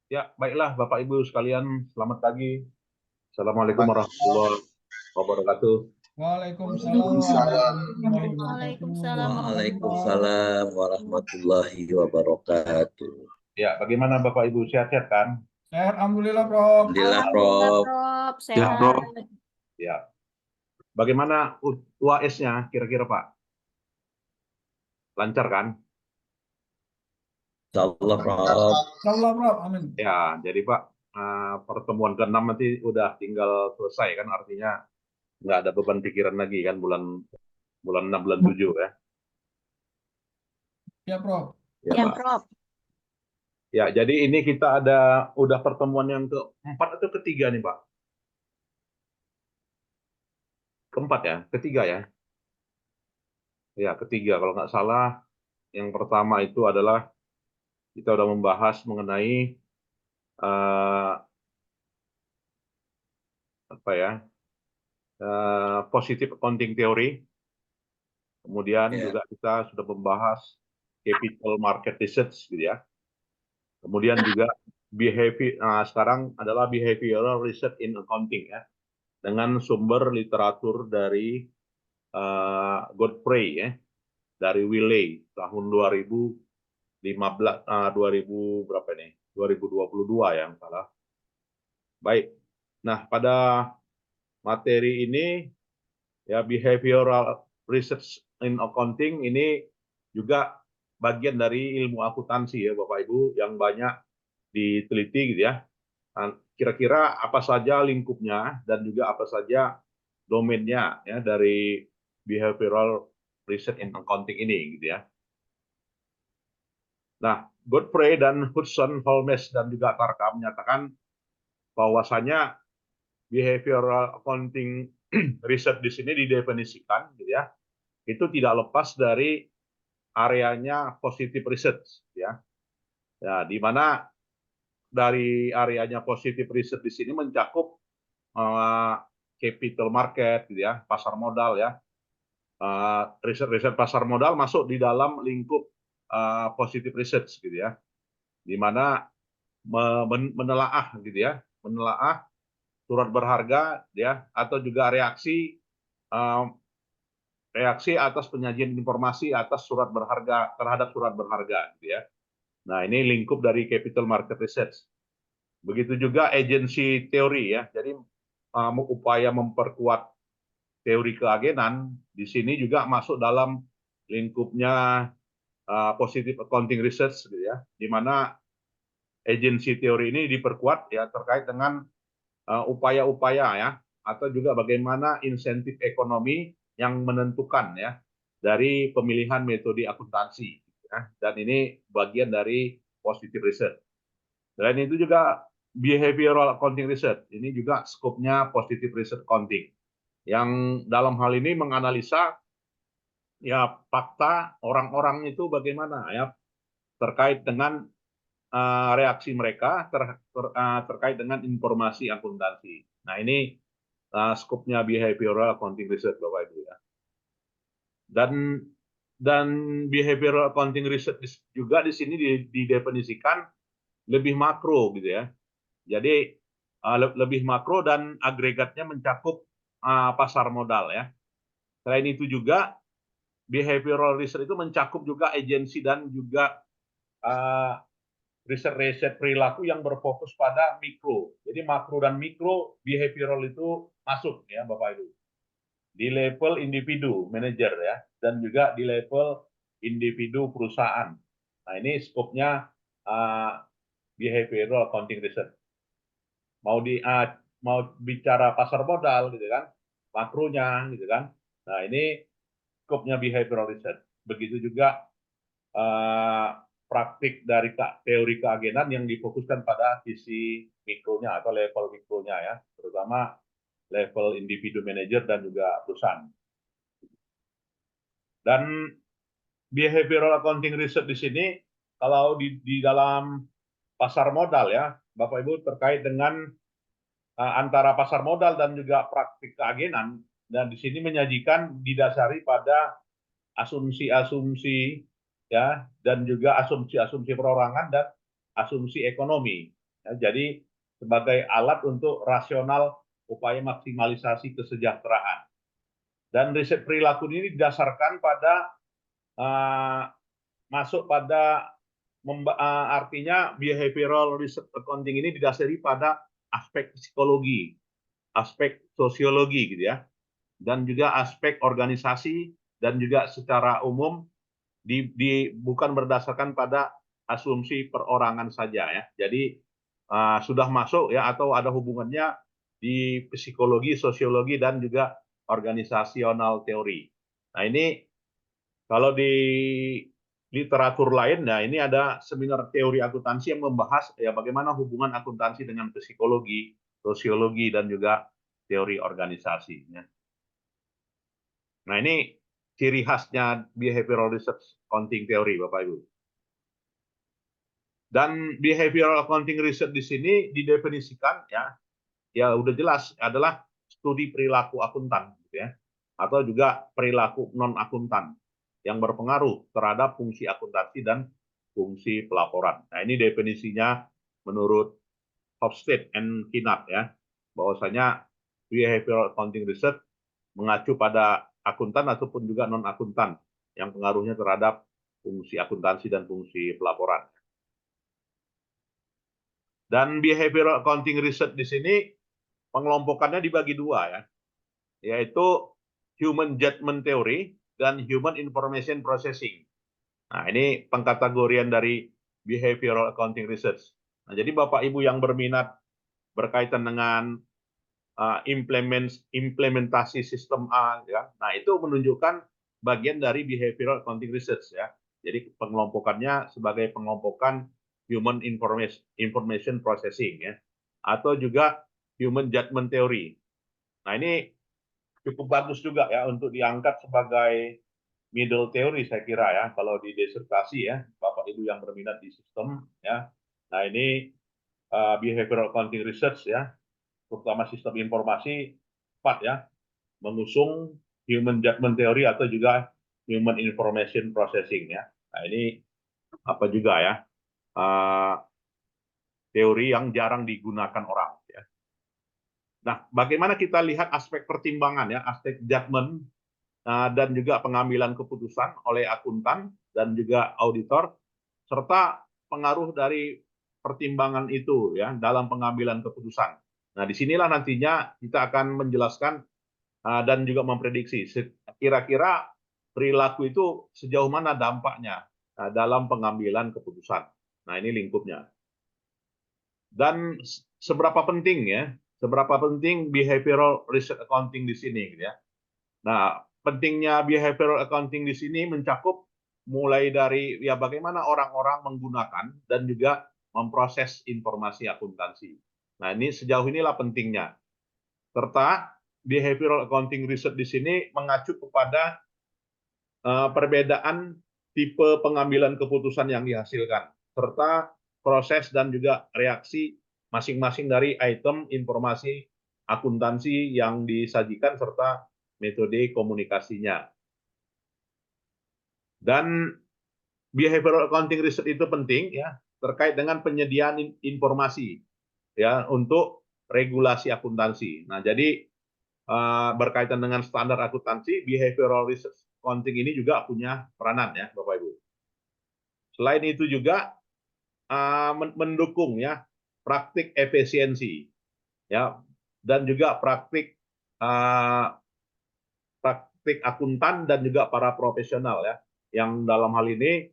Ya, baiklah Bapak Ibu sekalian, selamat pagi. Assalamualaikum Pagi. warahmatullahi wabarakatuh. Waalaikumsalam warahmatullahi wabarakatuh. Waalaikumsalam warahmatullahi wabarakatuh. Ya, bagaimana Bapak Ibu, sehat-sehat kan? Sehat, alhamdulillah, Prof. Alhamdulillah, Alhamdulillah, Prof. Prof. Ya, Sehat. Prof. Ya. Bagaimana UAS-nya kira-kira Pak? Lancar kan? Insyaallah, Prof. Insyaallah, Prof. Amin. Ya, jadi Pak, pertemuan ke-6 nanti udah tinggal selesai kan, artinya nggak ada beban pikiran lagi kan bulan 6, bulan 7 ya. Ya, Prof. Ya, Ya, Pak. Prof. Ya, jadi ini kita udah pertemuan yang keempat atau ketiga nih Pak? Keempat ya, ketiga ya. Ya, ketiga kalau nggak salah. Yang pertama itu adalah kita sudah membahas mengenai positive accounting theory. Kemudian juga kita sudah membahas capital market research, gitu ya. Kemudian juga sekarang adalah behavioral research in accounting ya, dengan sumber literatur dari Godfrey ya, dari Wiley tahun 2015 2000 berapa nih? 2022 yang salah. Baik. Nah, pada materi ini ya, behavioral research in accounting ini juga bagian dari ilmu akuntansi ya Bapak Ibu yang banyak diteliti gitu ya. Kira-kira apa saja lingkupnya dan juga apa saja domainnya ya dari behavioral research in accounting ini gitu ya. Nah, Godfrey dan Hudson, Holmes dan juga Tarka menyatakan bahwasanya behavioral accounting research di sini didefinisikan gitu ya, itu tidak lepas dari areanya positive research ya. Ya, di mana dari areanya positive research di sini mencakup capital market gitu ya, pasar modal ya. Riset-riset pasar modal masuk di dalam lingkup positive research gitu ya. Di mana menelaah gitu ya, menelaah surat berharga ya, atau juga reaksi atas penyajian informasi atas surat berharga terhadap surat berharga gitu ya. Nah, ini lingkup dari capital market research. Begitu juga agency teori ya. Jadi upaya memperkuat teori keagenan di sini juga masuk dalam lingkupnya positive accounting research gitu ya. Di mana agency teori ini diperkuat ya terkait dengan upaya-upaya ya, atau juga bagaimana insentif ekonomi yang menentukan ya dari pemilihan metode akuntansi ya. Dan ini bagian dari positive research. Selain itu juga behavioral accounting research, ini juga skopnya positive research accounting yang dalam hal ini menganalisa ya fakta orang-orang itu bagaimana ya terkait dengan reaksi mereka terkait dengan informasi akuntansi. Nah, ini skopnya behavioral accounting research Bapak Ibu ya. Dan behavioral accounting research juga di sini didefinisikan lebih makro gitu ya. Jadi lebih makro dan agregatnya mencakup pasar modal ya. Selain itu juga behavioral research itu mencakup juga agensi dan juga riset-riset perilaku yang berfokus pada mikro. Jadi makro dan mikro behavioral itu masuk ya Bapak Ibu. Di level individu, manajer ya, dan juga di level individu perusahaan. Nah, ini skopnya behavioral accounting research. Mau bicara pasar modal gitu kan, makronya gitu kan. Nah, ini skopnya behavioral research. Begitu juga praktik dari teori keagenan yang difokuskan pada sisi mikronya atau level mikronya ya, terutama level individu manajer dan juga perusahaan. Dan behavioral accounting research di sini kalau di dalam pasar modal ya, Bapak Ibu, terkait dengan antara pasar modal dan juga praktik keagenan, dan di sini menyajikan didasari pada asumsi-asumsi ya, dan juga asumsi-asumsi perorangan dan asumsi ekonomi Ya, jadi sebagai alat untuk rasional upaya maksimalisasi kesejahteraan. Dan riset perilaku ini didasarkan pada masuk pada artinya behavioral research accounting ini didasari pada aspek psikologi, aspek sosiologi gitu ya, dan juga aspek organisasi, dan juga secara umum bukan berdasarkan pada asumsi perorangan saja ya. Jadi sudah masuk ya atau ada hubungannya di psikologi, sosiologi, dan juga organisasional teori. Nah ini kalau di literatur lain, nah ini ada seminar teori akuntansi yang membahas ya bagaimana hubungan akuntansi dengan psikologi, sosiologi, dan juga teori organisasi. Ya. Nah ini ciri khasnya behavioral research accounting theory, Bapak Ibu. Dan behavioral accounting research di sini didefinisikan ya udah jelas adalah studi perilaku akuntan, gitu ya, atau juga perilaku non akuntan yang berpengaruh terhadap fungsi akuntansi dan fungsi pelaporan. Nah ini definisinya menurut Hofstede and Kinat ya, bahwasanya behavioral accounting research mengacu pada akuntan ataupun juga non akuntan yang pengaruhnya terhadap fungsi akuntansi dan fungsi pelaporan. Dan behavioral accounting research di sini pengelompokannya dibagi dua ya, yaitu human judgment theory dan human information processing. Nah, ini pengkategorian dari behavioral accounting research. Nah, jadi Bapak Ibu yang berminat berkaitan dengan implementasi sistem A, ya. Nah, itu menunjukkan bagian dari behavioral accounting research ya. Jadi pengelompokannya sebagai pengelompokan human information processing ya, atau juga human judgment theory. Nah, ini cukup bagus juga ya untuk diangkat sebagai middle theory saya kira ya kalau di disertasi ya Bapak Ibu yang berminat di sistem ya. Nah ini behavioral accounting research ya, terutama sistem informasi 4 ya, mengusung human judgment theory atau juga human information processing ya. Nah ini apa juga ya teori yang jarang digunakan orang ya. Nah, bagaimana kita lihat aspek pertimbangan ya, aspek judgment dan juga pengambilan keputusan oleh akuntan dan juga auditor, serta pengaruh dari pertimbangan itu ya dalam pengambilan keputusan. Nah, disinilah nantinya kita akan menjelaskan dan juga memprediksi kira-kira perilaku itu sejauh mana dampaknya dalam pengambilan keputusan. Nah, ini lingkupnya. Dan seberapa penting ya, seberapa penting behavioral research accounting di sini gitu ya. Nah, pentingnya behavioral accounting di sini mencakup mulai dari ya bagaimana orang-orang menggunakan dan juga memproses informasi akuntansi. Nah, ini sejauh inilah pentingnya. Serta behavioral accounting research di sini mengacu kepada perbedaan tipe pengambilan keputusan yang dihasilkan, serta proses dan juga reaksi masing-masing dari item informasi akuntansi yang disajikan serta metode komunikasinya. Dan behavioral accounting research itu penting ya terkait dengan penyediaan informasi ya untuk regulasi akuntansi. Nah, jadi berkaitan dengan standar akuntansi, behavioral research accounting ini juga punya peranan ya, Bapak Ibu. Selain itu juga mendukung ya praktik efisiensi ya dan juga praktik akuntan dan juga para profesional ya yang dalam hal ini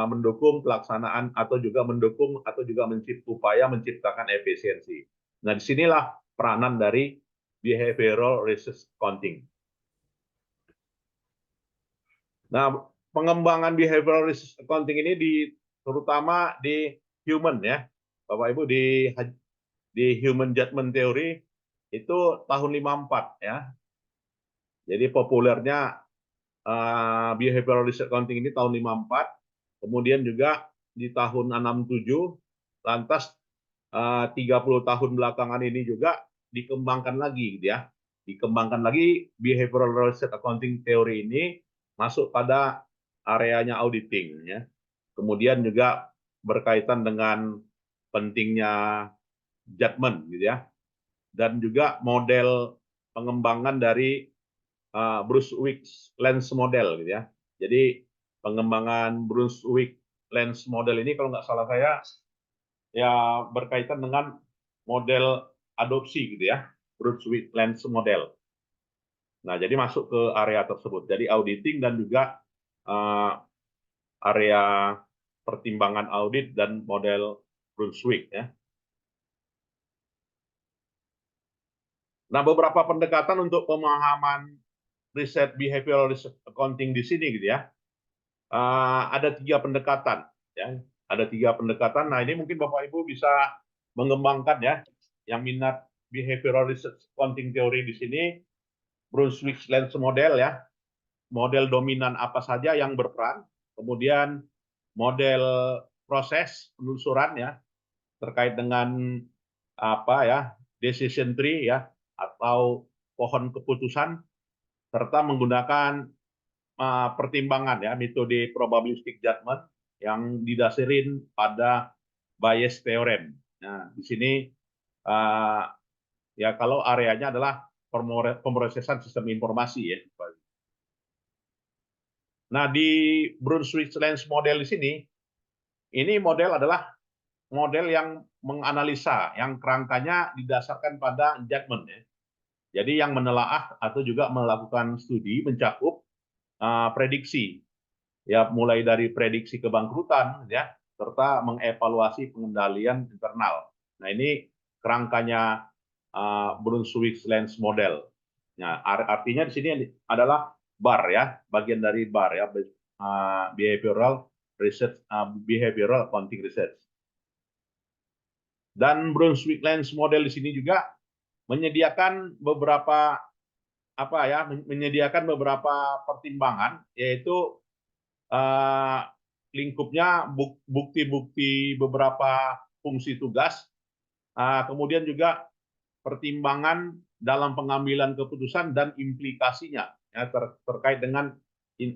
mendukung pelaksanaan atau juga upaya menciptakan efisiensi. Nah, disinilah peranan dari behavioral research accounting. Nah, pengembangan behavioral research accounting ini terutama di human ya, Bapak Ibu, di human judgment theory itu tahun 54 ya. Jadi populernya behavioral research accounting ini tahun 54, kemudian juga di tahun 67, lantas 30 tahun belakangan ini juga dikembangkan lagi gitu ya. Dikembangkan lagi behavioral research accounting theory ini masuk pada areanya auditing ya. Kemudian juga berkaitan dengan pentingnya judgment gitu ya, dan juga model pengembangan dari Brunswick Lens Model gitu ya. Jadi pengembangan Brunswick Lens Model ini kalau nggak salah saya ya berkaitan dengan model adopsi gitu ya, Brunswick Lens Model. Nah, jadi masuk ke area tersebut. Jadi auditing dan juga area pertimbangan audit dan model Brunswick ya. Nah, beberapa pendekatan untuk pemahaman riset behavioral research accounting di sini gitu ya. Ada 3 pendekatan ya. Ada 3 pendekatan. Nah, ini mungkin Bapak Ibu bisa mengembangkan ya, yang minat behavioral research accounting teori di sini, Brunswick Lens Model ya. Model dominan apa saja yang berperan, kemudian model proses penelusuran ya terkait dengan apa ya, decision tree ya atau pohon keputusan, serta menggunakan pertimbangan ya metode probabilistic judgment yang didasarkan pada Bayes theorem. Nah, di sini ya kalau areanya adalah pemrosesan sistem informasi ya. Nah, di Brunswick Lens Model di sini, ini model adalah model yang menganalisa, yang kerangkanya didasarkan pada judgment ya. Jadi yang menelaah atau juga melakukan studi mencakup prediksi, ya mulai dari prediksi kebangkrutan ya, serta mengevaluasi pengendalian internal. Nah, ini kerangkanya Brunswick Lens Model. Nah, artinya di sini adalah BAR ya, bagian dari BAR ya, behavioral research, behavioral accounting research. Dan Brunswick Lens Model di sini juga menyediakan beberapa menyediakan beberapa pertimbangan, yaitu lingkupnya bukti-bukti beberapa fungsi tugas, kemudian juga pertimbangan dalam pengambilan keputusan dan implikasinya ya, terkait dengan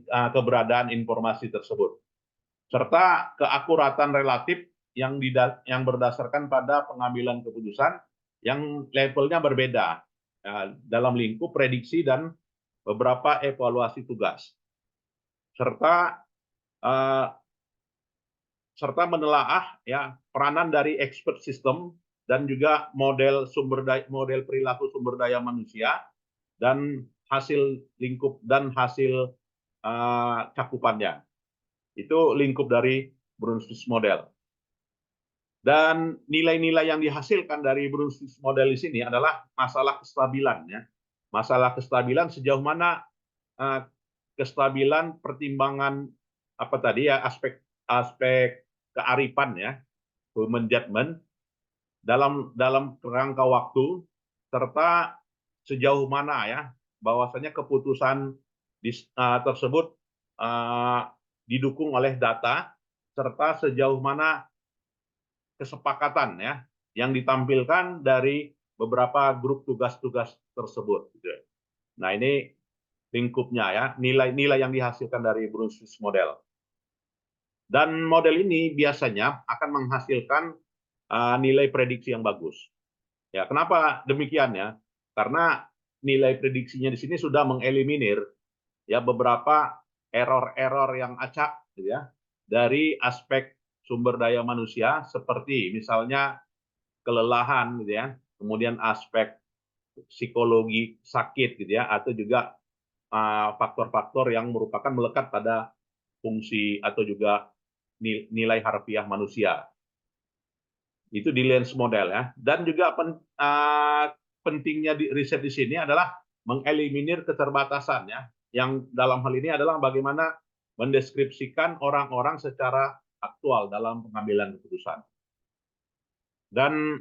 keberadaan informasi tersebut, serta keakuratan relatif yang berdasarkan pada pengambilan keputusan yang levelnya berbeda dalam lingkup prediksi dan beberapa evaluasi tugas, serta menelaah ya peranan dari expert system dan juga model perilaku sumber daya manusia dan hasil lingkup dan hasil cakupannya. Itu lingkup dari Brunswick Model. Dan nilai-nilai yang dihasilkan dari Brunswick Model di sini adalah masalah kestabilan ya. Masalah kestabilan sejauh mana kestabilan pertimbangan apa tadi ya, aspek kearifan ya, human judgment dalam kerangka waktu, serta sejauh mana ya bahwasanya keputusan tersebut didukung oleh data, serta sejauh mana kesepakatan ya yang ditampilkan dari beberapa grup tugas-tugas tersebut. Nah, ini lingkupnya ya, nilai-nilai yang dihasilkan dari Brunswick Model. Dan model ini biasanya akan menghasilkan nilai prediksi yang bagus. Ya, kenapa demikian ya? Karena nilai prediksinya di sini sudah mengeliminir ya beberapa error-error yang acak ya dari aspek sumber daya manusia, seperti misalnya kelelahan gitu ya, kemudian aspek psikologi sakit gitu ya, atau juga faktor-faktor yang merupakan melekat pada fungsi atau juga nilai harfiah manusia. Itu di Lens Model ya. Dan juga pentingnya di riset di sini adalah mengeliminir keterbatasan ya. Yang dalam hal ini adalah bagaimana mendeskripsikan orang-orang secara aktual dalam pengambilan keputusan. Dan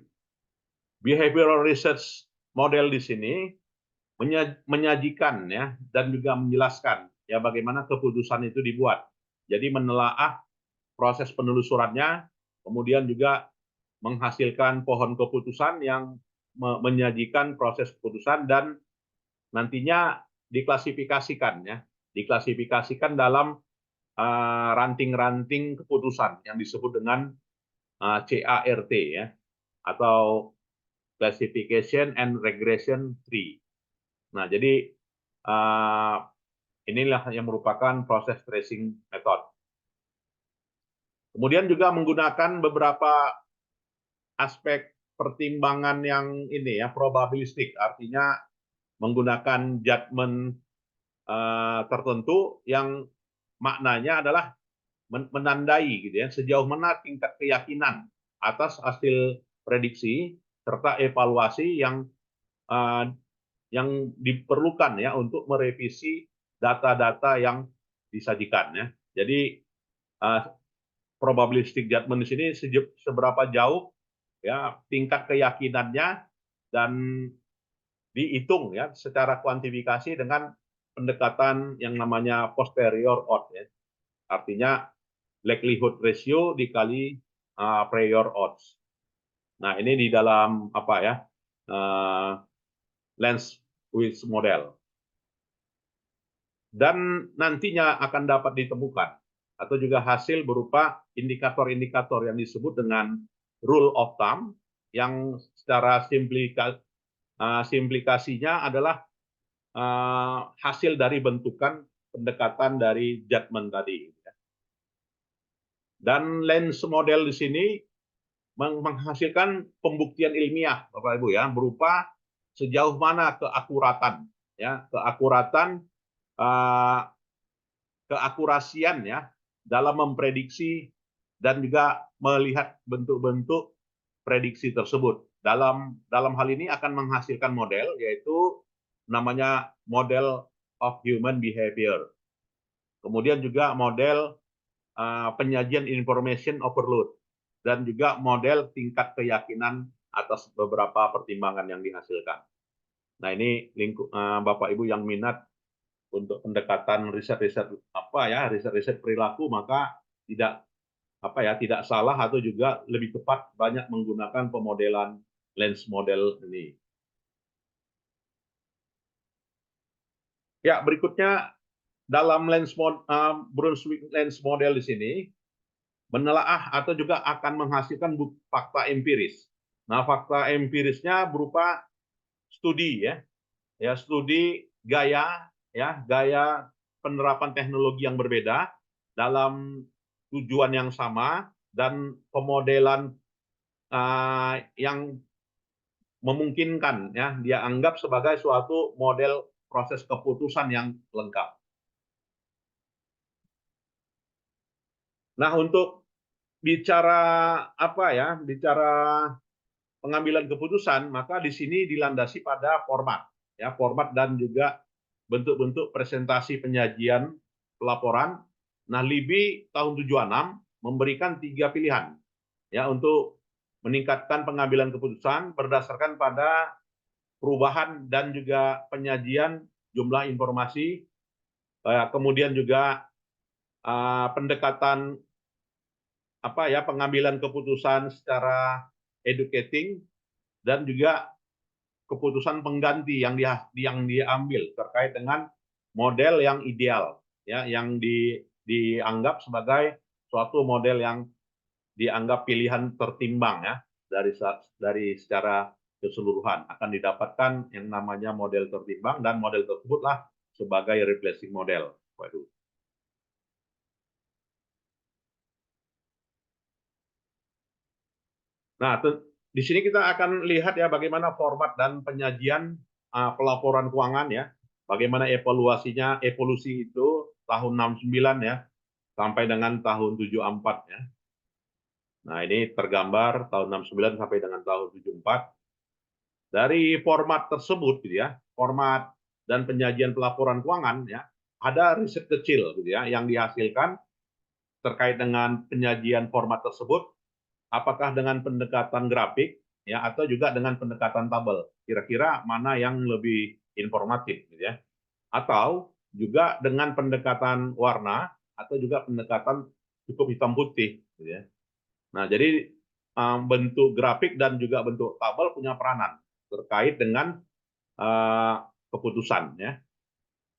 behavioral research model di sini menyajikan ya dan juga menjelaskan ya bagaimana keputusan itu dibuat. Jadi menelaah proses penelusurannya, kemudian juga menghasilkan pohon keputusan yang menyajikan proses keputusan dan nantinya diklasifikasikan ya, diklasifikasikan dalam ranting-ranting keputusan yang disebut dengan CART ya, atau Classification and Regression Tree. Nah, jadi inilah yang merupakan proses tracing method. Kemudian juga menggunakan beberapa aspek pertimbangan yang ini ya, probabilistik, artinya menggunakan judgment tertentu yang maknanya adalah menandai gitu ya, sejauh mana tingkat keyakinan atas hasil prediksi serta evaluasi yang diperlukan ya untuk merevisi data-data yang disajikan ya. Jadi probabilistic judgment di sini seberapa jauh ya tingkat keyakinannya dan dihitung ya secara kuantifikasi dengan pendekatan yang namanya posterior odds ya. Artinya likelihood ratio dikali prior odds. Nah, ini di dalam apa ya? Lens-Weiss model. Dan nantinya akan dapat ditemukan atau juga hasil berupa indikator-indikator yang disebut dengan rule of thumb yang secara simplikasinya adalah hasil dari bentukan pendekatan dari judgment tadi. Dan lens model di sini menghasilkan pembuktian ilmiah, Bapak Ibu ya, berupa sejauh mana keakuratan ya, keakurasian ya dalam memprediksi dan juga melihat bentuk-bentuk prediksi tersebut. Dalam hal ini akan menghasilkan model yaitu namanya model of human behavior. Kemudian juga model penyajian information overload dan juga model tingkat keyakinan atas beberapa pertimbangan yang dihasilkan. Nah, ini Bapak Ibu yang minat untuk pendekatan riset-riset riset-riset perilaku, maka tidak salah atau juga lebih tepat banyak menggunakan pemodelan lens model ini. Ya, berikutnya dalam Brunswick lens model di sini menelaah atau juga akan menghasilkan fakta empiris. Nah, fakta empirisnya berupa studi studi gaya penerapan teknologi yang berbeda dalam tujuan yang sama dan pemodelan yang memungkinkan ya dia anggap sebagai suatu model proses keputusan yang lengkap. Nah, untuk bicara bicara pengambilan keputusan, maka di sini dilandasi pada format dan juga bentuk-bentuk presentasi penyajian pelaporan. Nah, LIBI tahun 76 memberikan 3 pilihan ya untuk meningkatkan pengambilan keputusan berdasarkan pada perubahan dan juga penyajian jumlah informasi, kemudian juga pendekatan pengambilan keputusan secara educating dan juga keputusan pengganti yang diambil terkait dengan model yang ideal ya yang dianggap sebagai suatu model yang dianggap pilihan tertimbang ya dari secara keseluruhan akan didapatkan yang namanya model tertimbang dan model tersebutlah sebagai replacing model. Waduh. Nah, di sini kita akan lihat ya bagaimana format dan penyajian pelaporan keuangan ya. Bagaimana evolusi itu tahun 69 ya sampai dengan tahun 74 ya. Nah, ini tergambar tahun 69 sampai dengan tahun 74. Dari format tersebut gitu ya, format dan penyajian pelaporan keuangan ya, ada riset kecil gitu ya yang dihasilkan terkait dengan penyajian format tersebut, apakah dengan pendekatan grafik ya atau juga dengan pendekatan tabel. Kira-kira mana yang lebih informatif gitu ya. Atau juga dengan pendekatan warna atau juga pendekatan cukup hitam putih gitu ya. Nah, jadi bentuk grafik dan juga bentuk tabel punya peranan terkait dengan keputusan ya.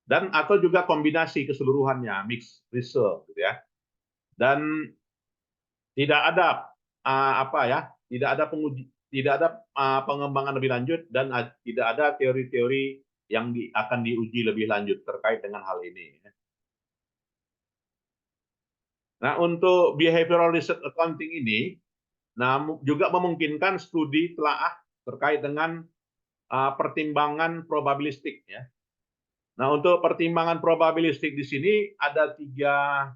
Dan atau juga kombinasi keseluruhannya, mix result gitu ya. Dan tidak ada apa ya, tidak ada pengembangan lebih lanjut dan tidak ada teori-teori yang akan diuji lebih lanjut terkait dengan hal ini. Nah, untuk behavioral research accounting ini, juga memungkinkan studi telaah terkait dengan pertimbangan probabilistik ya. Nah, untuk pertimbangan probabilistik di sini ada tiga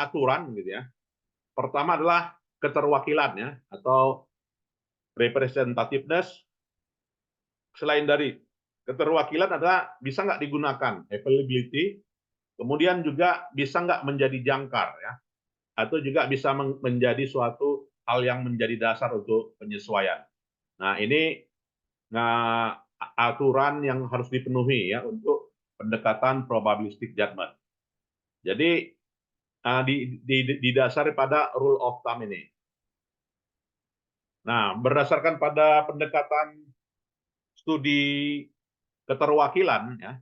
aturan gitu ya. Pertama adalah keterwakilan ya atau representativeness. Selain dari keterwakilan adalah bisa nggak digunakan availability, kemudian juga bisa nggak menjadi jangkar ya, atau juga bisa menjadi suatu hal yang menjadi dasar untuk penyesuaian. Nah, ini aturan yang harus dipenuhi ya untuk pendekatan probabilistic judgment. Jadi didasari pada rule of thumb ini. Nah, berdasarkan pada pendekatan studi keterwakilan ya.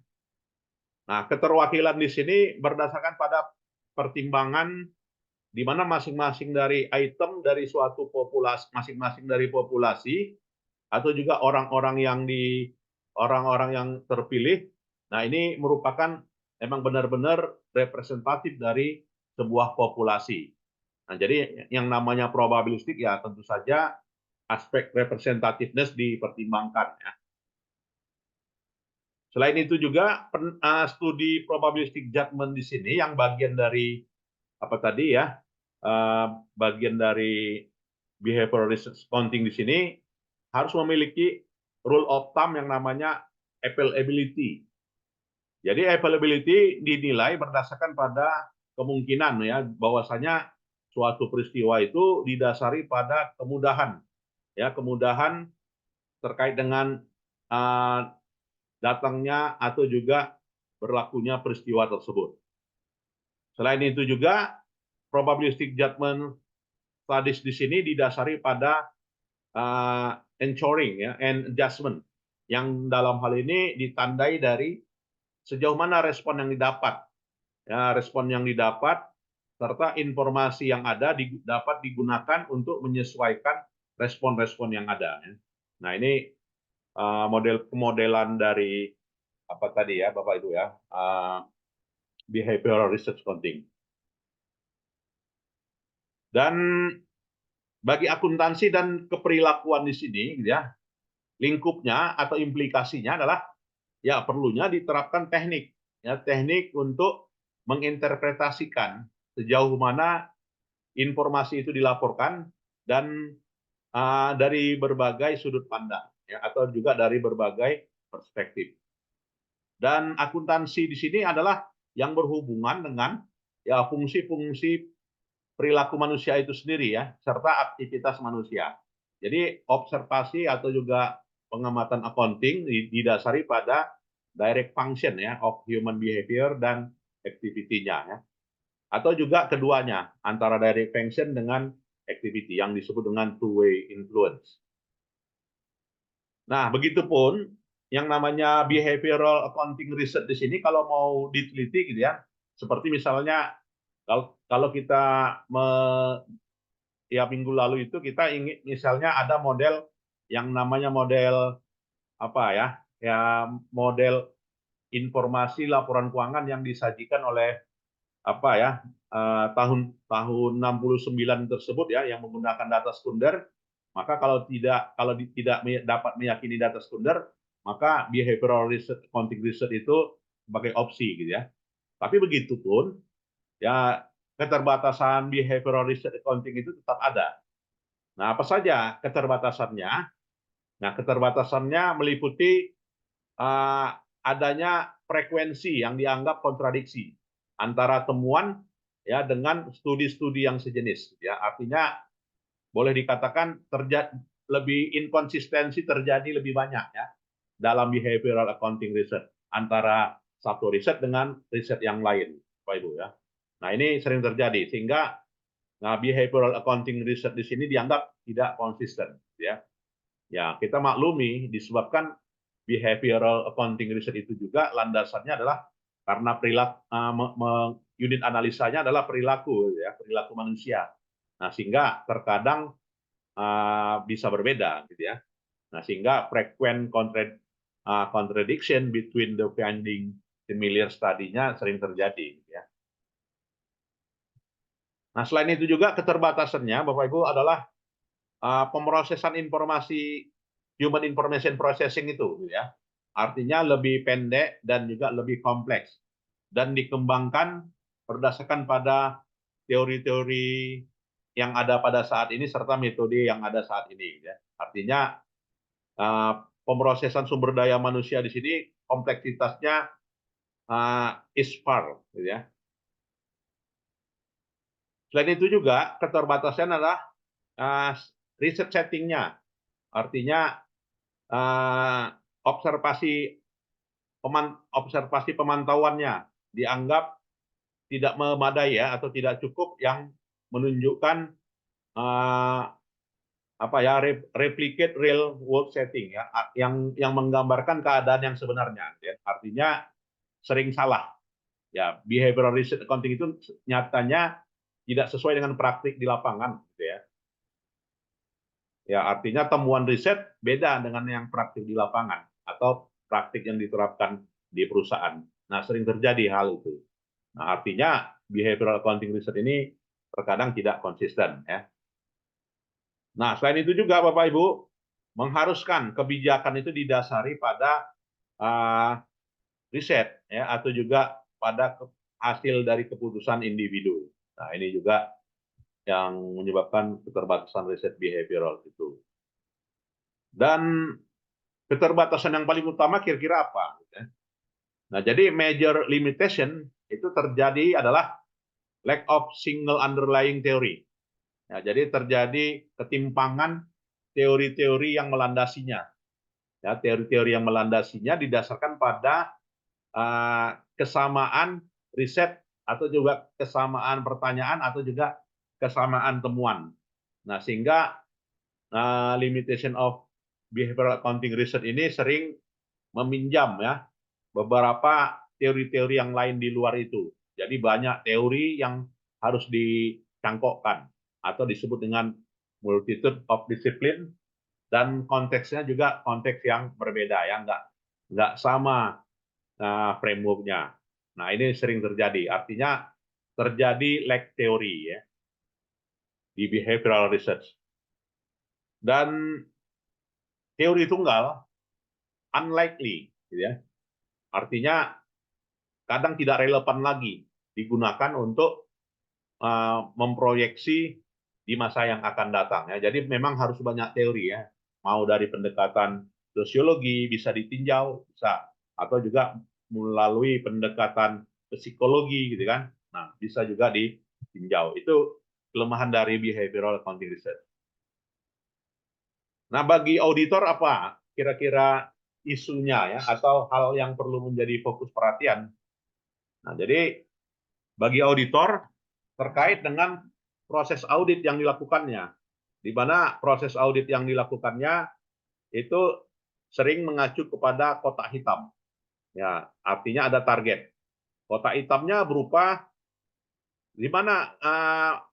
Nah, keterwakilan di sini berdasarkan pada pertimbangan di mana masing-masing dari item dari suatu populasi, masing-masing dari populasi atau juga orang-orang yang terpilih. Nah, ini merupakan memang benar-benar representatif dari sebuah populasi. Nah, jadi yang namanya probabilistik ya tentu saja aspek representativeness dipertimbangkan ya. Selain itu juga studi probabilistic judgment di sini yang bagian dari apa tadi ya, bagian dari behavioral research accounting di sini harus memiliki rule of thumb yang namanya availability. Jadi availability dinilai berdasarkan pada kemungkinan ya bahwasanya suatu peristiwa itu didasari pada kemudahan ya, kemudahan terkait dengan datangnya atau juga berlakunya peristiwa tersebut. Selain itu juga probabilistic judgment studies di sini didasari pada ensuring ya and adjustment yang dalam hal ini ditandai dari sejauh mana respon yang didapat ya, respon yang didapat serta informasi yang ada dapat digunakan untuk menyesuaikan respon-respon yang ada. Nah, ini model pemodelan dari apa tadi ya Bapak Ibu ya, behavioral research accounting. Dan bagi akuntansi dan keperilakuan di sini gitu ya, lingkupnya atau implikasinya adalah ya perlunya diterapkan teknik ya, teknik untuk menginterpretasikan sejauh mana informasi itu dilaporkan dan dari berbagai sudut pandang ya, atau juga dari berbagai perspektif. Dan akuntansi di sini adalah yang berhubungan dengan ya fungsi-fungsi perilaku manusia itu sendiri ya, serta aktivitas manusia. Jadi observasi atau juga pengamatan accounting didasari pada direct function ya of human behavior dan activity-nya ya. Atau juga keduanya antara direct function dengan activity yang disebut dengan two-way influence. Nah, begitupun yang namanya behavioral accounting research di sini kalau mau diteliti gitu ya, seperti misalnya kalau kita ya minggu lalu itu kita ingin misalnya ada model yang namanya model apa ya model informasi laporan keuangan yang disajikan oleh apa ya tahun 69 tersebut ya yang menggunakan data sekunder. Maka kalau tidak dapat meyakini data sekunder, maka behavioral research accounting research itu sebagai opsi gitu ya. Tapi begitu pun ya keterbatasan behavioral research accounting itu tetap ada. Nah, apa saja keterbatasannya? Nah, keterbatasannya meliputi adanya frekuensi yang dianggap kontradiksi antara temuan ya dengan studi-studi yang sejenis. Ya, artinya boleh dikatakan lebih inkonsistensi terjadi lebih banyak ya dalam behavioral accounting research antara satu riset dengan riset yang lain, Bapak Ibu ya. Nah, ini sering terjadi sehingga behavioral accounting research di sini dianggap tidak konsisten ya. Ya, kita maklumi disebabkan behavioral accounting research itu juga landasannya adalah karena perilaku unit analisanya adalah perilaku ya, perilaku manusia. Nah, sehingga terkadang bisa berbeda, gitu ya. Nah, sehingga frequent contradiction between the finding similar study-nya sering terjadi, gitu ya. Nah, selain itu juga keterbatasannya, Bapak Ibu, adalah pemrosesan informasi, human information processing itu, gitu ya. Artinya lebih pendek dan juga lebih kompleks dan dikembangkan berdasarkan pada teori-teori yang ada pada saat ini serta metode yang ada saat ini. Ya. Artinya pemrosesan sumber daya manusia di sini kompleksitasnya is far. Gitu ya. Selain itu juga keterbatasan adalah riset settingnya. Artinya observasi pemantauannya dianggap tidak memadai ya atau tidak cukup yang menunjukkan replicate real world setting ya yang menggambarkan keadaan yang sebenarnya ya. Artinya sering salah ya. Behavioral research accounting itu nyatanya tidak sesuai dengan praktik di lapangan gitu ya. Ya, artinya temuan riset beda dengan yang praktik di lapangan atau praktik yang diterapkan di perusahaan. Nah, sering terjadi hal itu. Nah, artinya behavioral accounting research ini terkadang tidak konsisten ya. Nah, selain itu juga Bapak Ibu mengharuskan kebijakan itu didasari pada riset ya atau juga pada hasil dari keputusan individu. Nah, ini juga yang menyebabkan keterbatasan riset behavioral itu. Dan keterbatasan yang paling utama kira-kira apa? Nah, jadi major limitation itu terjadi adalah lack of single underlying theory. Ya, jadi terjadi ketimpangan teori-teori yang melandasinya. Ya, teori-teori yang melandasinya didasarkan pada kesamaan riset atau juga kesamaan pertanyaan atau juga kesamaan temuan. Nah, sehingga limitation of behavioral accounting research ini sering meminjam ya beberapa teori-teori yang lain di luar itu. Jadi banyak teori yang harus dicangkokkan atau disebut dengan multitude of discipline dan konteksnya juga konteks yang berbeda ya, nggak sama framework-nya. Nah, ini sering terjadi. Artinya terjadi lack teori ya di behavioral research. Dan teori tunggal unlikely gitu ya. Artinya kadang tidak relevan lagi digunakan untuk memproyeksi di masa yang akan datang ya. Jadi memang harus banyak teori ya. Mau dari pendekatan sosiologi bisa ditinjau, bisa atau juga melalui pendekatan psikologi gitu kan. Nah, bisa juga ditinjau. Itu kelemahan dari behavioral accounting research. Nah, bagi auditor apa kira-kira isunya ya atau hal yang perlu menjadi fokus perhatian? Nah, jadi bagi auditor terkait dengan proses audit yang dilakukannya, di mana proses audit yang dilakukannya itu sering mengacu kepada kotak hitam. Ya, artinya ada target. Kotak hitamnya berupa di mana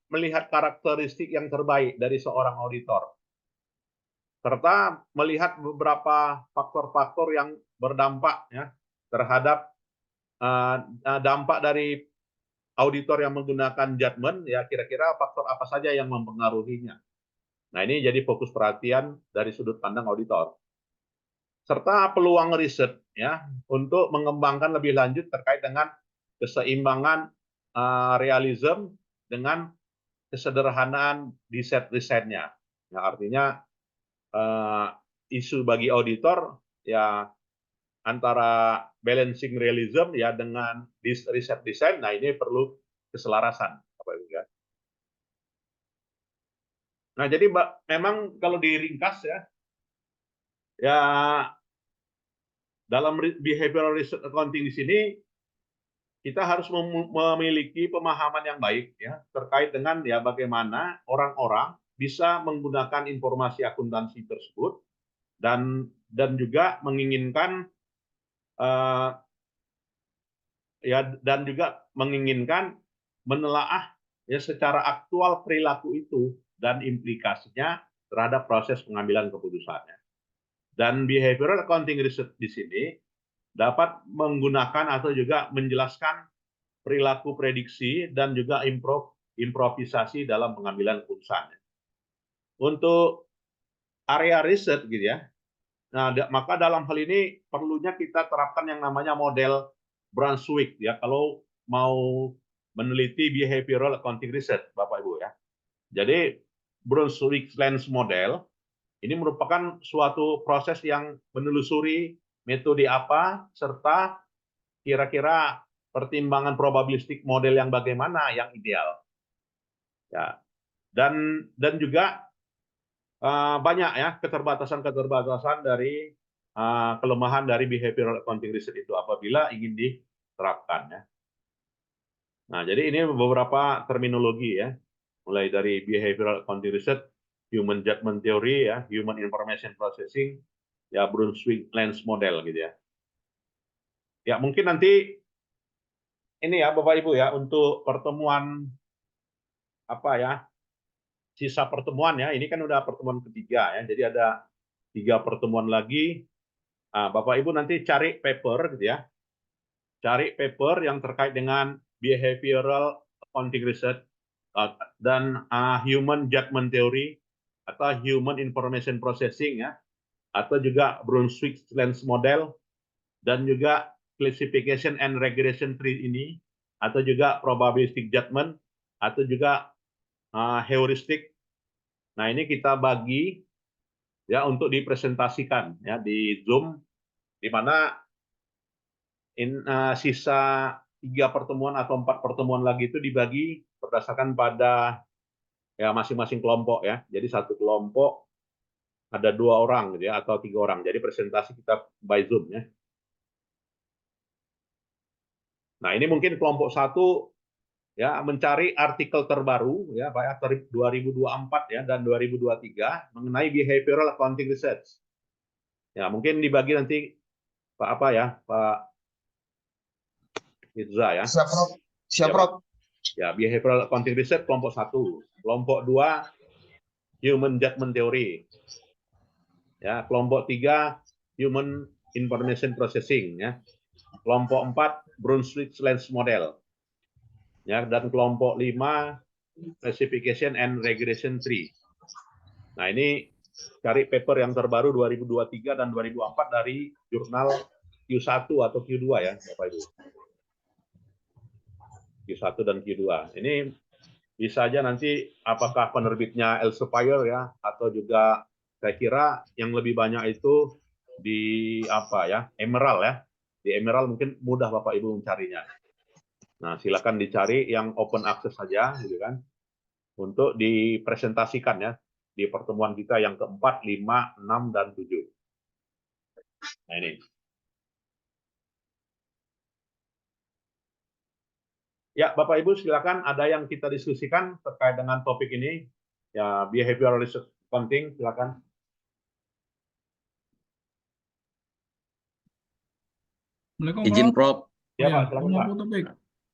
melihat karakteristik yang terbaik dari seorang auditor, serta melihat beberapa faktor-faktor yang berdampak ya terhadap dampak dari auditor yang menggunakan judgment, ya kira-kira faktor apa saja yang mempengaruhinya. Nah, ini jadi fokus perhatian dari sudut pandang auditor. Serta peluang riset ya untuk mengembangkan lebih lanjut terkait dengan keseimbangan realism dengan kesederhanaan di set risetnya. Ya, artinya isu bagi auditor ya antara balancing realism ya dengan riset design. Nah, ini perlu keselarasan. Nah, jadi memang kalau diringkas ya dalam behavioral research accounting di sini kita harus memiliki pemahaman yang baik ya terkait dengan ya bagaimana orang-orang bisa menggunakan informasi akuntansi tersebut dan juga menginginkan ya dan juga menginginkan menelaah ya secara aktual perilaku itu dan implikasinya terhadap proses pengambilan keputusannya. Dan behavioral accounting research di sini dapat menggunakan atau juga menjelaskan perilaku prediksi dan juga improvisasi dalam pengambilan keputusan. Untuk area riset gitu ya. Nah, maka dalam hal ini perlunya kita terapkan yang namanya model Brunswick ya kalau mau meneliti behavioral accounting research, Bapak Ibu ya. Jadi Brunswick Lens Model ini merupakan suatu proses yang menelusuri metode apa serta kira-kira pertimbangan probabilistik model yang bagaimana yang ideal. Ya. Dan juga banyak ya keterbatasan dari kelemahan dari behavioral accounting research itu apabila ingin diterapkan ya. Nah, jadi ini beberapa terminologi ya, mulai dari behavioral accounting research, human judgment theory ya, human information processing, ya Brunswick Lens model gitu ya. Ya mungkin nanti ini ya Bapak Ibu ya untuk pertemuan apa ya sisa pertemuan ya, ini kan udah pertemuan ketiga ya, jadi ada 3 pertemuan lagi. Bapak Ibu nanti cari paper gitu ya, cari paper yang terkait dengan behavioral accounting research dan human judgment theory atau human information processing ya, atau juga Brunswick Lens model dan juga classification and regression tree ini, atau juga probabilistic judgment atau juga heuristic. Nah, ini kita bagi ya untuk dipresentasikan ya di Zoom, di mana sisa 3 pertemuan atau 4 pertemuan lagi itu dibagi berdasarkan pada ya masing-masing kelompok ya. Jadi satu kelompok ada 2 orang gitu ya atau 3 orang. Jadi presentasi kita by Zoom ya. Nah, ini mungkin kelompok 1 ya mencari artikel terbaru ya baik 2024 ya dan 2023 mengenai behavioral accounting research. Ya, mungkin dibagi nanti Pak apa ya, Pak Mirza ya. Siap, Prof. Siap, Prof. Ya, behavioral accounting research kelompok 1. Kelompok 2 human judgment theory. Ya, kelompok 3 human information processing ya. Kelompok 4 Brunswick Lens model. Ya, dan kelompok 5 classification and regression tree. Nah, ini cari paper yang terbaru 2023 dan 2024 dari jurnal Q1 atau Q2 ya, Bapak Ibu. Q1 dan Q2. Ini bisa aja nanti apakah penerbitnya Elsevier ya atau juga saya kira yang lebih banyak itu di apa ya, Emerald ya. Di Emerald mungkin mudah Bapak Ibu mencarinya. Nah, silakan dicari yang open access saja gitu kan. Untuk dipresentasikan ya di pertemuan kita yang keempat, 5, 6, dan 7. Nah, ini. Ya, Bapak Ibu silakan ada yang kita diskusikan terkait dengan topik ini. Ya, behavioral research accounting, silakan. Izin Prof. Ya, Pak, Ya, silakan Pak. topik.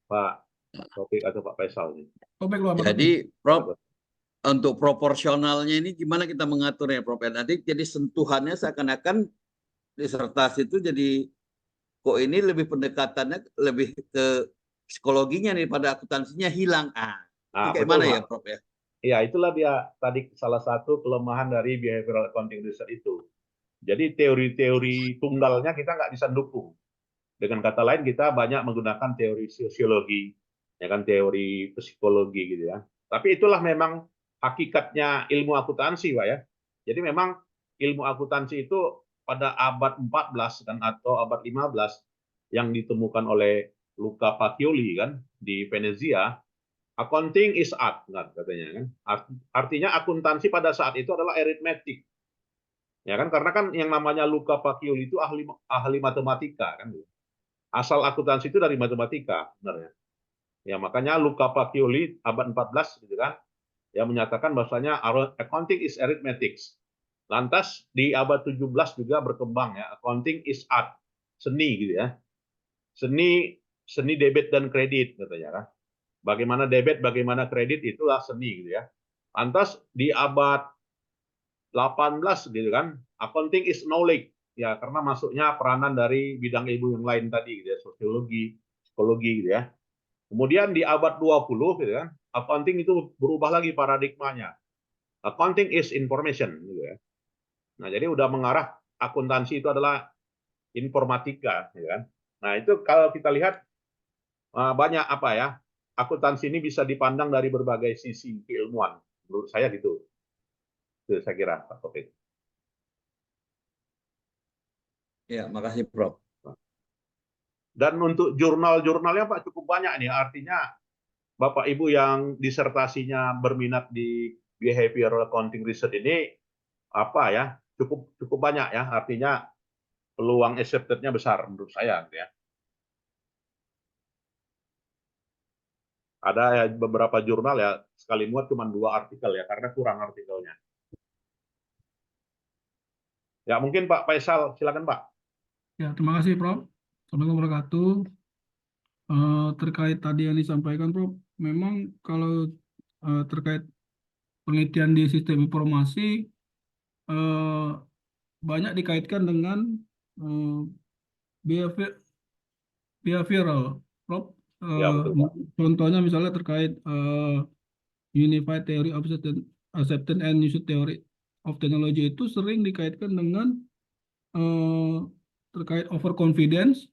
Pak Topik atau Pak Faisal ini. Topik lu apa topik? Jadi Prof, untuk proporsionalnya ini gimana kita mengaturnya Prof? Nanti jadi sentuhannya seakan-akan disertasi itu jadi kok ini lebih pendekatannya lebih ke psikologinya nih pada akuntansinya hilang. Ini kayak betul, mana Pak. ya Prof ya? Ya, itulah dia tadi salah satu kelemahan dari behavioral accounting research itu. Jadi teori-teori tunggalnya kita nggak bisa dukung. Dengan kata lain kita banyak menggunakan teori sosiologi, ya kan teori psikologi gitu ya. Tapi itulah memang hakikatnya ilmu akuntansi, Pak ya. Jadi memang ilmu akuntansi itu pada abad 14 dan atau abad 15 yang ditemukan oleh Luca Pacioli kan di Venezia, accounting is art kan katanya kan. Artinya akuntansi pada saat itu adalah arithmetic. Ya kan karena kan yang namanya Luca Pacioli itu ahli matematika kan. Asal akuntansi itu dari matematika sebenarnya. Ya makanya Luca Pacioli abad 14 gitu kan yang menyatakan bahwasanya accounting is arithmetics. Lantas di abad 17 juga berkembang ya accounting is art, seni gitu ya. Seni debit dan kredit katanya kan. Bagaimana debit, bagaimana kredit itulah seni gitu ya. Lantas di abad 18 gitu kan, accounting is knowledge ya, karena masuknya peranan dari bidang ilmu yang lain tadi gitu ya, sosiologi, psikologi gitu ya. Kemudian di abad 20 gitu kan, accounting itu berubah lagi paradigmanya. Accounting is information gitu ya. Nah, jadi udah mengarah akuntansi itu adalah informatika gitu kan. Nah, itu kalau kita lihat banyak apa ya, akuntansi ini bisa dipandang dari berbagai sisi keilmuan. Menurut saya gitu. Itu saya kira Pak Taufik. Ya, makasih Prof. Dan untuk jurnal-jurnalnya Pak cukup banyak nih. Artinya Bapak Ibu yang disertasinya berminat di behavioral accounting research ini apa ya, cukup cukup banyak ya. Artinya peluang accepted-nya besar menurut saya gitu ya. Ada ya beberapa jurnal ya sekali muat cuma 2 artikel ya karena kurang artikelnya. Ya mungkin Pak Faisal, silakan Pak. Ya, terima kasih Prof. Assalamualaikum warahmatullahi wabarakatuh. Terkait tadi yang disampaikan Prof, memang kalau terkait penelitian di sistem informasi eh, banyak dikaitkan dengan eh, behavi- behavioral Prof. Ya betul Pak. Contohnya misalnya terkait Unified Theory of Acceptance and Usage Theory of Technology itu sering dikaitkan dengan eh, terkait overconfidence,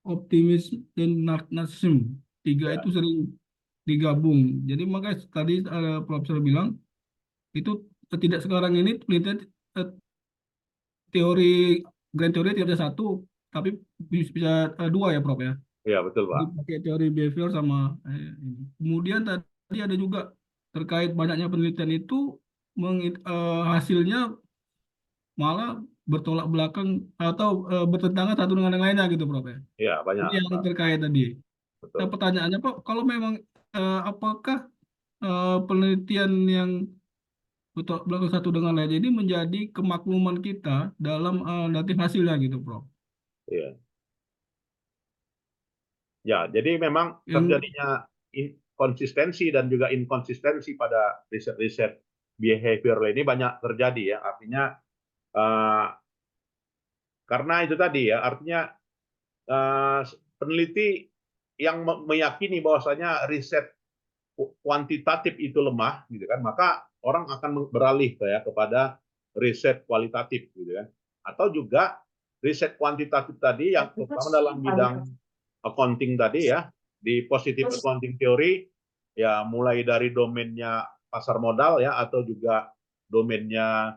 optimisme, dan narcissism. Tiga Ya, itu sering digabung. Jadi makanya tadi Profesor bilang itu tidak sekarang ini penelitian eh, teori grand teori tidak bisa satu, tapi bisa dua ya Prof ya. ya betul Jadi Pak. pakai teori behavior sama ini. Kemudian tadi ada juga terkait banyaknya penelitian itu hasilnya malah bertolak belakang atau bertentangan satu dengan yang lainnya gitu Prof ya. Ya banyak Ini yang Pak. terkait tadi. Nah, Betul. pertanyaannya Pak, kalau memang apakah penelitian yang bertolak belakang satu dengan lain ini menjadi kemakluman kita dalam nanti hasilnya gitu Prof. Ya. Ya, jadi memang Yang terjadinya konsistensi dan juga inkonsistensi pada riset-riset behavioral ini banyak terjadi ya. Artinya eh, karena itu tadi ya, artinya eh, peneliti yang meyakini bahwasanya riset kuantitatif itu lemah, gitu kan, maka orang akan beralih ya kepada riset kualitatif, gitu kan. Atau juga riset kuantitatif tadi yang terutama dalam bidang accounting tadi ya, di positive accounting theory ya, mulai dari domainnya pasar modal ya, atau juga domainnya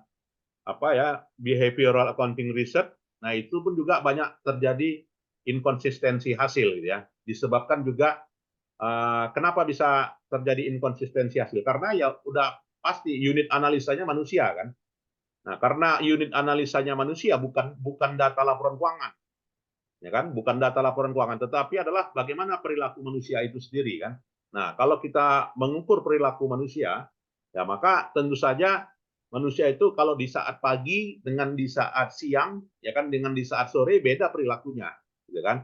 apa ya, behavioral accounting research. Nah, itu pun juga banyak terjadi inkonsistensi hasil gitu ya. Disebabkan juga kenapa bisa terjadi inkonsistensi hasil? Karena ya udah pasti unit analisanya manusia kan. Nah, karena unit analisanya manusia bukan bukan data laporan keuangan, ya kan? Bukan data laporan keuangan, tetapi adalah bagaimana perilaku manusia itu sendiri kan. Nah, kalau kita mengukur perilaku manusia, ya maka tentu saja manusia itu kalau di saat pagi dengan di saat siang, ya kan, dengan di saat sore beda perilakunya, gitu kan?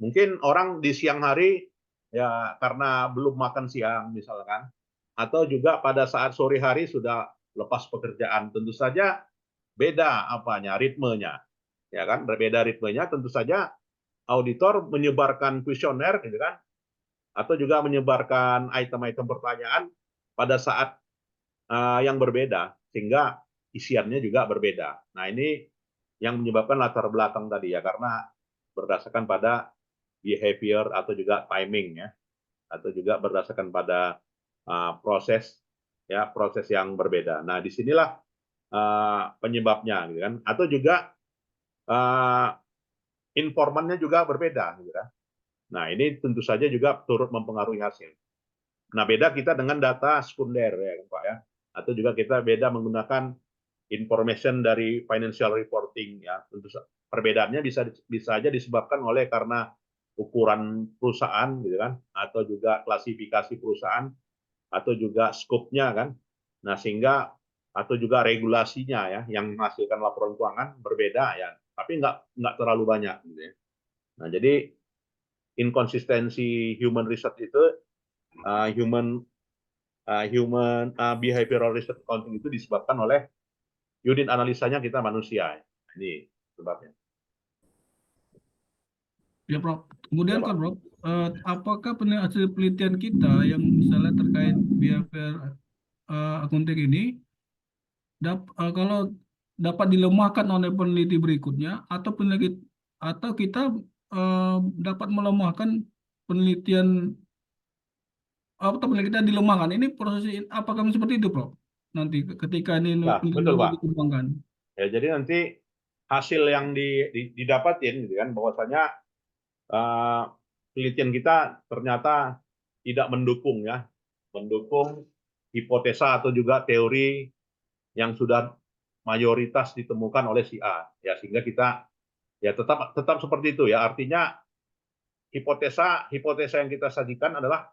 Mungkin orang di siang hari ya karena belum makan siang misalkan, atau juga pada saat sore hari sudah lepas pekerjaan, tentu saja beda apanya, ritmenya, ya kan, berbeda ritmenya. Tentu saja auditor menyebarkan kuesioner gitu kan, atau juga menyebarkan item-item pertanyaan pada saat yang berbeda, sehingga isiannya juga berbeda. Nah, ini yang menyebabkan latar belakang tadi ya, karena berdasarkan pada behavior atau juga timing ya, atau juga berdasarkan pada proses ya, proses yang berbeda. Nah, disinilah penyebabnya gitu kan, atau juga uh, informannya juga berbeda gitu kan. Nah, ini tentu saja juga turut mempengaruhi hasil. Nah, beda kita dengan data sekunder ya Pak ya, atau juga kita beda menggunakan information dari financial reporting ya. Tentu perbedaannya bisa aja disebabkan oleh karena ukuran perusahaan gitu kan, atau juga klasifikasi perusahaan, atau juga skopnya kan. Nah, sehingga atau juga regulasinya ya yang menghasilkan laporan keuangan berbeda ya, tapi nggak terlalu banyak gitu ya. Nah, jadi inkonsistensi human research itu human behavioral research accounting itu disebabkan oleh unit analisanya kita manusia. Ini sebabnya. Ya, Prof. Kemudian Ya, Pak. kan, Prof, apakah hasil penelitian kita yang misalnya terkait behavior accounting ini kalau dapat dilemahkan oleh peneliti berikutnya atau kita dapat melemahkan penelitian atau penelitian dilemahkan. Ini proses apakah seperti itu, Prof? Nanti ketika ini Ya, betul, penelitiannya Pak. dikembangkan. Ya, jadi nanti hasil yang didapatin gitu kan, bahwasanya penelitian kita ternyata tidak mendukung hipotesa atau juga teori yang sudah mayoritas ditemukan oleh si A, ya, sehingga kita ya tetap seperti itu ya. Artinya hipotesa yang kita sajikan adalah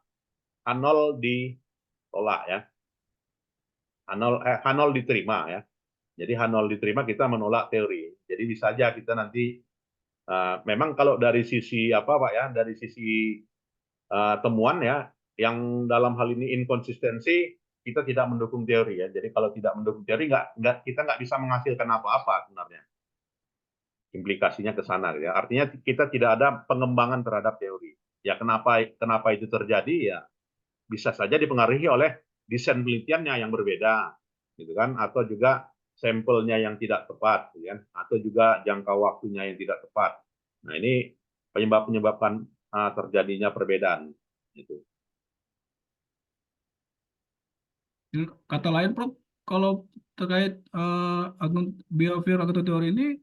H0 ditolak ya, H0 diterima ya. Jadi H0 diterima, kita menolak teori. Jadi bisa saja kita nanti memang kalau dari sisi apa Pak ya, dari sisi temuan ya, yang dalam hal ini inkonsistensi, kita tidak mendukung teori ya. Jadi kalau tidak mendukung teori, kita nggak bisa menghasilkan apa-apa sebenarnya. Implikasinya ke sana ya. Artinya kita tidak ada pengembangan terhadap teori. Ya kenapa itu terjadi ya? Bisa saja dipengaruhi oleh desain penelitiannya yang berbeda, gitu kan? Atau juga sampelnya yang tidak tepat, gitu kan? Atau juga jangka waktunya yang tidak tepat. Nah ini penyebabkan terjadinya perbedaan. Gitu. Kata lain, Prof, kalau terkait behavior atau teori ini,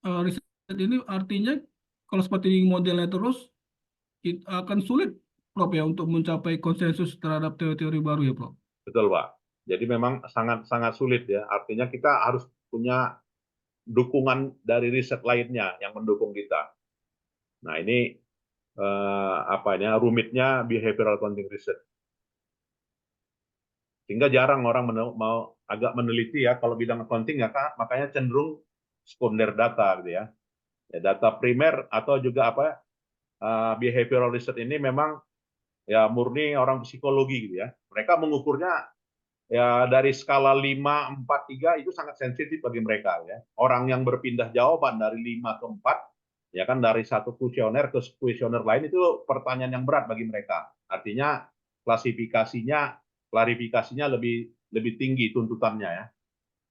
riset ini artinya kalau seperti modelnya terus akan sulit, Prof, ya, untuk mencapai konsensus terhadap teori-teori baru ya, Prof. Betul, Pak. Jadi memang sangat sulit ya. Artinya kita harus punya dukungan dari riset lainnya yang mendukung kita. Nah ini rumitnya behavioral accounting research. Sehingga jarang orang mau agak meneliti ya, kalau bidang accounting ya, makanya cenderung sekunder data gitu ya. Ya, data primer atau juga behavioral research ini memang ya murni orang psikologi gitu ya. Mereka mengukurnya ya dari skala 5, 4, 3 itu sangat sensitif bagi mereka ya. Orang yang berpindah jawaban dari 5 ke 4 ya kan, dari satu kuesioner ke kuesioner lain, itu pertanyaan yang berat bagi mereka. Artinya klarifikasinya lebih tinggi tuntutannya ya.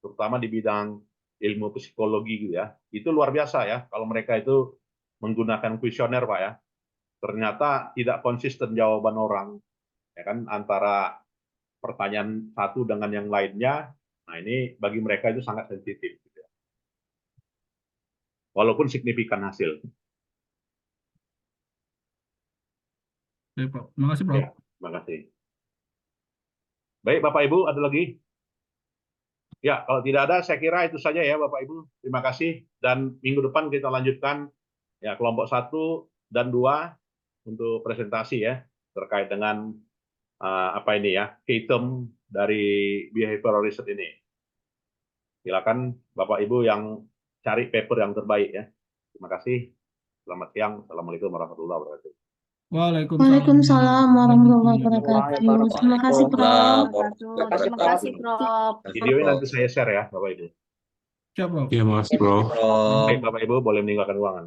Terutama di bidang ilmu psikologi gitu ya. Itu luar biasa ya kalau mereka itu menggunakan kuesioner, Pak ya. Ternyata tidak konsisten jawaban orang ya kan, antara pertanyaan satu dengan yang lainnya. Nah ini bagi mereka itu sangat sensitif gitu ya. Walaupun signifikan hasil. Oke, Prof. Terima kasih, Prof. Ya, terima kasih. Baik, Bapak Ibu, ada lagi? Ya, kalau tidak ada, saya kira itu saja ya, Bapak Ibu. Terima kasih. Dan minggu depan kita lanjutkan ya kelompok 1 dan 2 untuk presentasi ya, terkait dengan key term dari behavioral research ini. Silakan Bapak Ibu yang cari paper yang terbaik ya. Terima kasih. Selamat siang. Assalamualaikum warahmatullahi wabarakatuh. Waalaikumsalam warahmatullahi wabarakatuh. Terima kasih, Prof. Terima kasih, Prof. Videonya nanti saya share ya, Bapak Ibu. Siap, Prof. Iya, makasih, Bro. Baik, Bapak Ibu boleh meninggalkan ruangan.